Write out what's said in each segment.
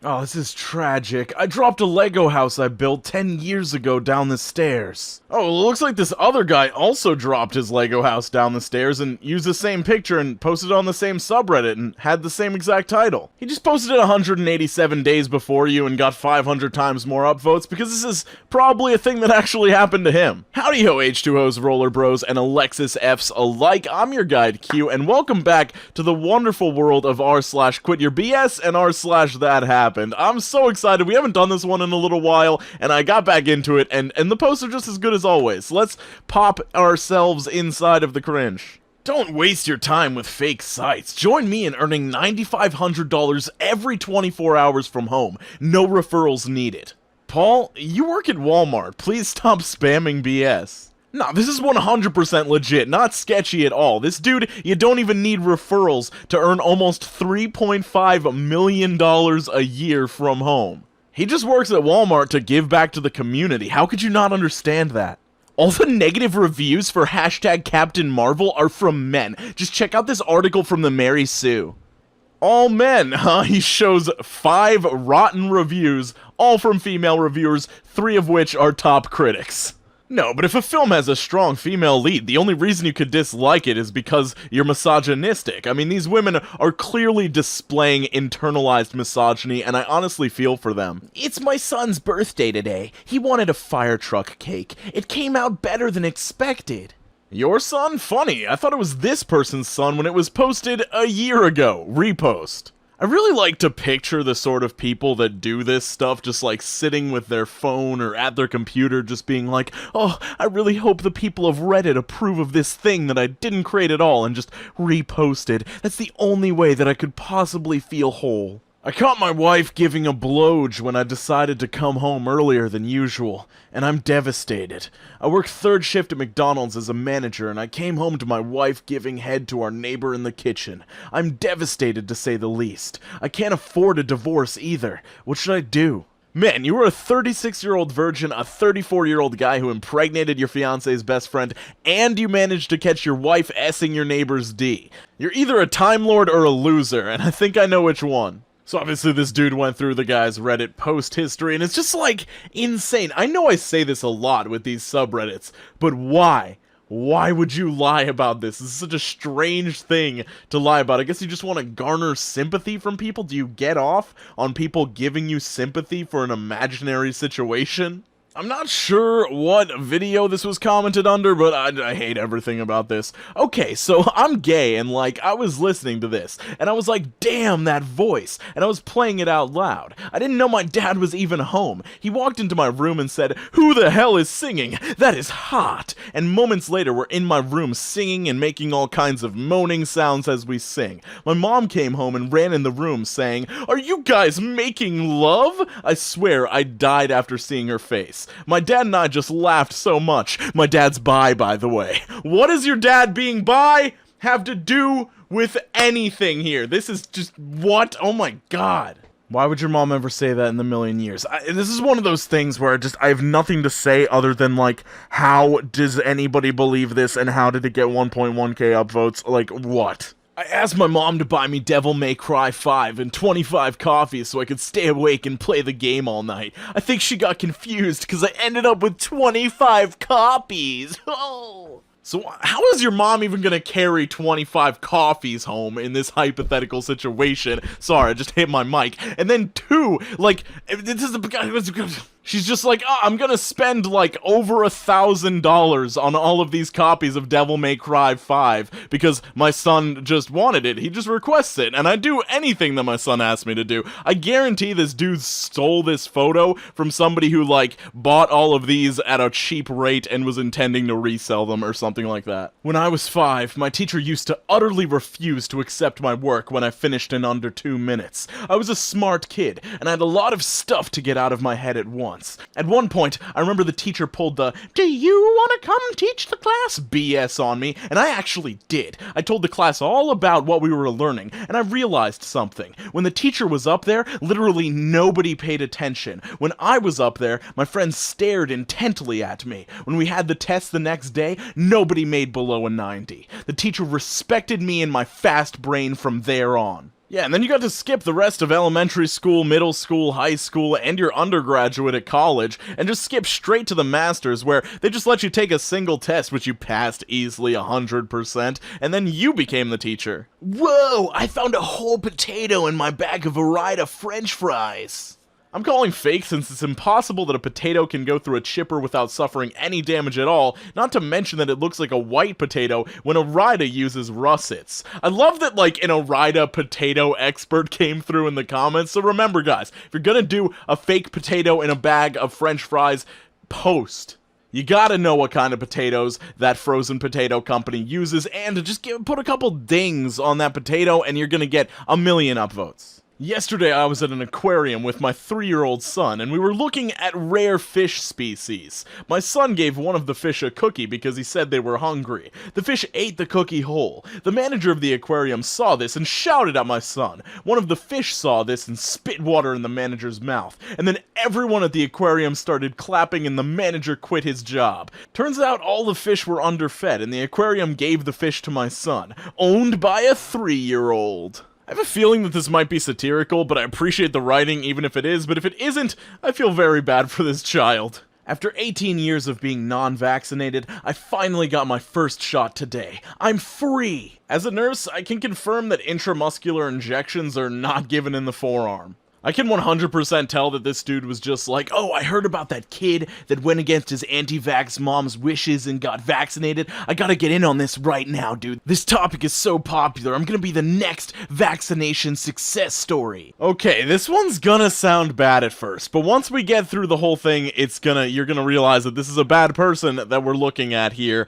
Oh, this is tragic. I dropped a Lego house I built 10 years ago down the stairs. Oh, it looks like this other guy also dropped his Lego house down the stairs and used the same picture and posted it on the same subreddit and had the same exact title. He just posted it 187 days before you and got 500 times more upvotes because this is probably a thing that actually happened to him. Howdy ho H2Os, Roller Bros, and Alexis Fs alike. I'm your guide Q, and welcome back to the wonderful world of r/quityourBS and r/thathappened. I'm so excited. We haven't done this one in a little while, and I got back into it, and the posts are just as good as always. So let's pop ourselves inside of the cringe. Don't waste your time with fake sites. Join me in earning $9,500 every 24 hours from home. No referrals needed. Paul, you work at Walmart. Please stop spamming BS. No, this is 100% legit, not sketchy at all. This dude, you don't even need referrals to earn almost $3.5 million a year from home. He just works at Walmart to give back to the community. How could you not understand that? All the negative reviews for hashtag Captain Marvel are from men. Just check out this article from the Mary Sue. All men, huh? He shows 5 rotten reviews, all from female reviewers, 3 of which are top critics. No, but if a film has a strong female lead, the only reason you could dislike it is because you're misogynistic. I mean, these women are clearly displaying internalized misogyny, and I honestly feel for them. It's my son's birthday today. He wanted a fire truck cake. It came out better than expected. Your son? Funny. I thought it was this person's son when it was posted a year ago. Repost. I really like to picture the sort of people that do this stuff just like sitting with their phone or at their computer just being like, oh, I really hope the people of Reddit approve of this thing that I didn't create at all and just reposted. That's the only way that I could possibly feel whole. I caught my wife giving a blowj when I decided to come home earlier than usual, and I'm devastated. I work third shift at McDonald's as a manager, and I came home to my wife giving head to our neighbor in the kitchen. I'm devastated, to say the least. I can't afford a divorce either. What should I do? Man, you were a 36-year-old virgin, a 34-year-old guy who impregnated your fiance's best friend, and you managed to catch your wife S-ing your neighbor's D. You're either a Time Lord or a loser, and I think I know which one. So obviously this dude went through the guy's Reddit post history, and it's just like insane. I know I say this a lot with these subreddits, but why? Why would you lie about this? This is such a strange thing to lie about. I guess you just want to garner sympathy from people? Do you get off on people giving you sympathy for an imaginary situation? I'm not sure what video this was commented under, but I hate everything about this. Okay, so I'm gay, and like, I was listening to this, and I was like, damn, that voice, and I was playing it out loud. I didn't know my dad was even home. He walked into my room and said, who the hell is singing? That is hot! And moments later, we're in my room singing and making all kinds of moaning sounds as we sing. My mom came home and ran in the room saying, are you guys making love? I swear I died after seeing her face. My dad and I just laughed so much. My dad's bi, by the way. What does your dad being bi have to do with anything here? This is just, what? Oh my god. Why would your mom ever say that in a million years? This is one of those things where I have nothing to say other than, like, how does anybody believe this and how did it get 1.1k upvotes? Like, what? I asked my mom to buy me Devil May Cry 5 and 25 coffees so I could stay awake and play the game all night. I think she got confused because I ended up with 25 copies. Oh. So how is your mom even gonna carry 25 coffees home in this hypothetical situation? Sorry, I just hit my mic. And then 2, like, this is she's just like, oh, I'm gonna spend like over $1,000 on all of these copies of Devil May Cry 5 because my son just wanted it. He just requests it, and I do anything that my son asks me to do. I guarantee this dude stole this photo from somebody who like bought all of these at a cheap rate and was intending to resell them or something like that. When I was 5, my teacher used to utterly refuse to accept my work when I finished in under 2 minutes. I was a smart kid, and I had a lot of stuff to get out of my head at once. At one point, I remember the teacher pulled the, "Do you want to come teach the class?" BS on me, and I actually did. I told the class all about what we were learning, and I realized something. When the teacher was up there, literally nobody paid attention. When I was up there, my friends stared intently at me. When we had the test the next day, nobody made below a 90. The teacher respected me and my fast brain from there on. Yeah, and then you got to skip the rest of elementary school, middle school, high school, and your undergraduate at college, and just skip straight to the masters, where they just let you take a single test, which you passed easily 100%, and then you became the teacher. Whoa, I found a whole potato in my bag of Ore-Ida French fries. I'm calling fake since it's impossible that a potato can go through a chipper without suffering any damage at all, not to mention that it looks like a white potato when Ore-Ida uses russets. I love that, like, an Ore-Ida potato expert came through in the comments, so remember guys, if you're gonna do a fake potato in a bag of French fries, post. You gotta know what kind of potatoes that frozen potato company uses, and just put a couple dings on that potato and you're gonna get a million upvotes. Yesterday I was at an aquarium with my 3-year-old son, and we were looking at rare fish species. My son gave one of the fish a cookie because he said they were hungry. The fish ate the cookie whole. The manager of the aquarium saw this and shouted at my son. One of the fish saw this and spit water in the manager's mouth. And then everyone at the aquarium started clapping and the manager quit his job. Turns out all the fish were underfed, and the aquarium gave the fish to my son, owned by a 3-year-old. I have a feeling that this might be satirical, but I appreciate the writing even if it is, but if it isn't, I feel very bad for this child. After 18 years of being non-vaccinated, I finally got my first shot today. I'm free! As a nurse, I can confirm that intramuscular injections are not given in the forearm. I can 100% tell that this dude was just like, oh, I heard about that kid that went against his anti-vax mom's wishes and got vaccinated. I gotta get in on this right now, dude. This topic is so popular. I'm gonna be the next vaccination success story. Okay, this one's gonna sound bad at first, but once we get through the whole thing, you're gonna realize that this is a bad person that we're looking at here.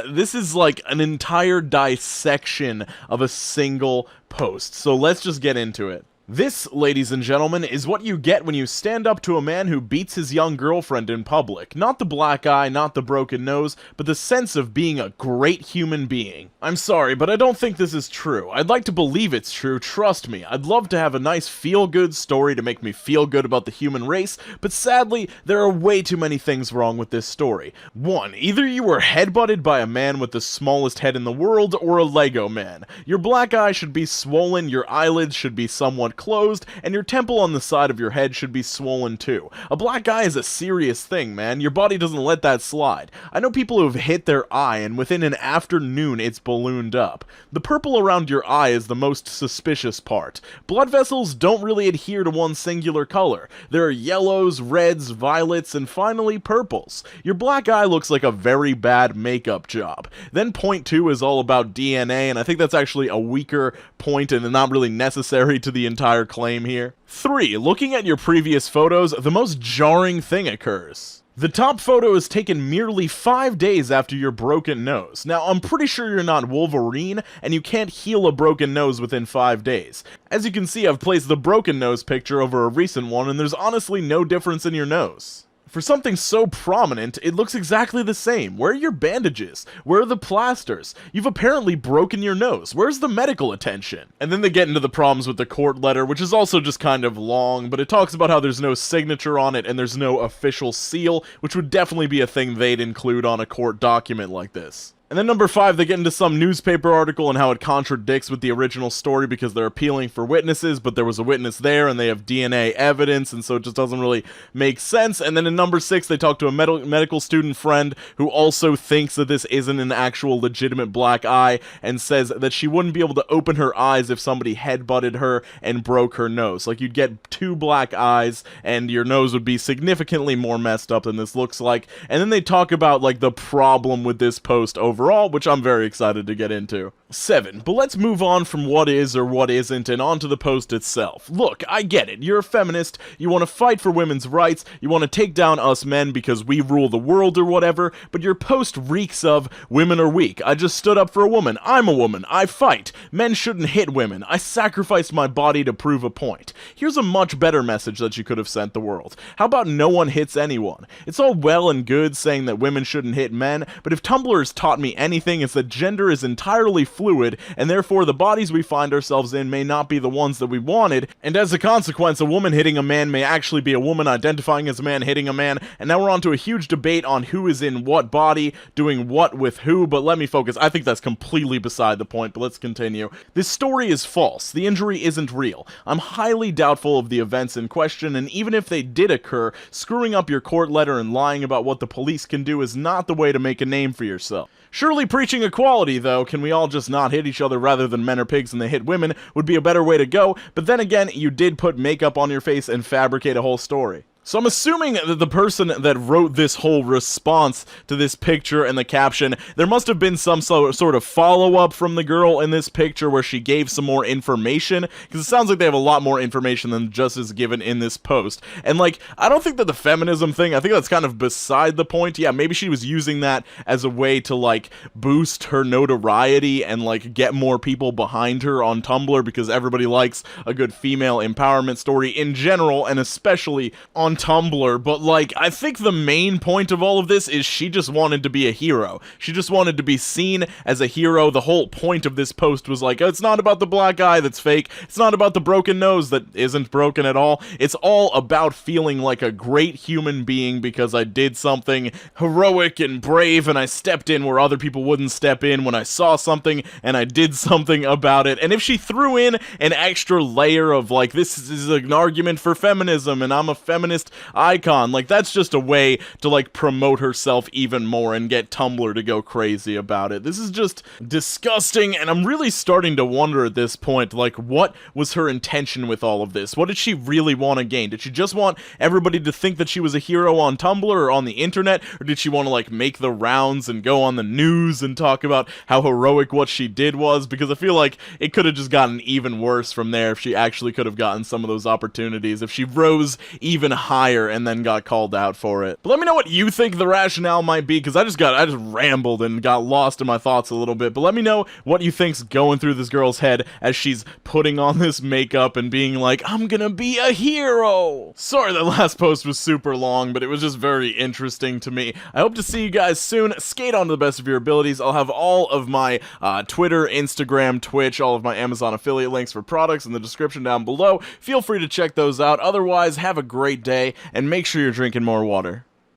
This is like an entire dissection of a single post, so let's just get into it. This, ladies and gentlemen, is what you get when you stand up to a man who beats his young girlfriend in public. Not the black eye, not the broken nose, but the sense of being a great human being. I'm sorry, but I don't think this is true. I'd like to believe it's true, trust me. I'd love to have a nice feel-good story to make me feel good about the human race, but sadly, there are way too many things wrong with this story. 1. Either you were headbutted by a man with the smallest head in the world, or a Lego man. Your black eye should be swollen, your eyelids should be somewhat closed, and your temple on the side of your head should be swollen too. A black eye is a serious thing, man. Your body doesn't let that slide. I know people who have hit their eye, and within an afternoon it's ballooned up. The purple around your eye is the most suspicious part. Blood vessels don't really adhere to one singular color. There are yellows, reds, violets, and finally purples. Your black eye looks like a very bad makeup job. Then point 2 is all about DNA, and I think that's actually a weaker point and not really necessary to the entire claim here. 3. Looking at your previous photos, the most jarring thing occurs. The top photo is taken merely 5 days after your broken nose. Now, I'm pretty sure you're not Wolverine, and you can't heal a broken nose within 5 days. As you can see, I've placed the broken nose picture over a recent one, and there's honestly no difference in your nose. For something so prominent, it looks exactly the same. Where are your bandages? Where are the plasters? You've apparently broken your nose. Where's the medical attention? And then they get into the problems with the court letter, which is also just kind of long, but it talks about how there's no signature on it and there's no official seal, which would definitely be a thing they'd include on a court document like this. And then number 5, they get into some newspaper article and how it contradicts with the original story because they're appealing for witnesses, but there was a witness there and they have DNA evidence, and so it just doesn't really make sense. And then in number 6, they talk to a medical student friend who also thinks that this isn't an actual legitimate black eye and says that she wouldn't be able to open her eyes if somebody headbutted her and broke her nose. Like, you'd get 2 black eyes and your nose would be significantly more messed up than this looks like. And then they talk about, like, the problem with this post overall, which I'm very excited to get into. 7. But let's move on from what is or what isn't and onto the post itself. Look, I get it. You're a feminist. You want to fight for women's rights. You want to take down us men because we rule the world or whatever, but your post reeks of women are weak. I just stood up for a woman. I'm a woman. I fight. Men shouldn't hit women. I sacrificed my body to prove a point. Here's a much better message that you could have sent the world. How about no one hits anyone? It's all well and good saying that women shouldn't hit men, but if Tumblr has taught me me anything, it's that gender is entirely fluid, and therefore the bodies we find ourselves in may not be the ones that we wanted, and as a consequence, a woman hitting a man may actually be a woman identifying as a man hitting a man. And now we're on to a huge debate on who is in what body, doing what with who, but let me focus. I think that's completely beside the point, but let's continue. This story is false. The injury isn't real. I'm highly doubtful of the events in question, and even if they did occur, screwing up your court letter and lying about what the police can do is not the way to make a name for yourself. Surely preaching equality, though, can we all just not hit each other rather than men are pigs and they hit women, would be a better way to go, but then again, you did put makeup on your face and fabricate a whole story. So I'm assuming that the person that wrote this whole response to this picture and the caption, there must have been some sort of follow-up from the girl in this picture where she gave some more information, because it sounds like they have a lot more information than just is given in this post. And like, I don't think that the feminism thing, I think that's kind of beside the point. Yeah, maybe she was using that as a way to like boost her notoriety and like get more people behind her on Tumblr, because everybody likes a good female empowerment story in general, and especially on Tumblr. But like, I think the main point of all of this is she just wanted to be a hero. She just wanted to be seen as a hero. The whole point of this post was like, it's not about the black eye that's fake, it's not about the broken nose that isn't broken at all, it's all about feeling like a great human being because I did something heroic and brave and I stepped in where other people wouldn't step in when I saw something and I did something about it. And if she threw in an extra layer of like, this is an argument for feminism and I'm a feminist icon, like that's just a way to like promote herself even more and get Tumblr to go crazy about it. This is just disgusting, and I'm really starting to wonder at this point, like, what was her intention with all of this? What did she really want to gain? Did she just want everybody to think that she was a hero on Tumblr or on the internet, or did she want to like make the rounds and go on the news and talk about how heroic what she did was? Because I feel like it could have just gotten even worse from there if she actually could have gotten some of those opportunities, if she rose even higher and then got called out for it. But let me know what you think the rationale might be, because I just rambled and got lost in my thoughts a little bit. But let me know what you think's going through this girl's head as she's putting on this makeup and being like, I'm gonna be a hero. Sorry that last post was super long, but it was just very interesting to me. I hope to see you guys soon. Skate on to the best of your abilities. I'll have all of my Twitter, Instagram, Twitch, all of my Amazon affiliate links for products in the description down below. Feel free to check those out. Otherwise, have a great day, and make sure you're drinking more water.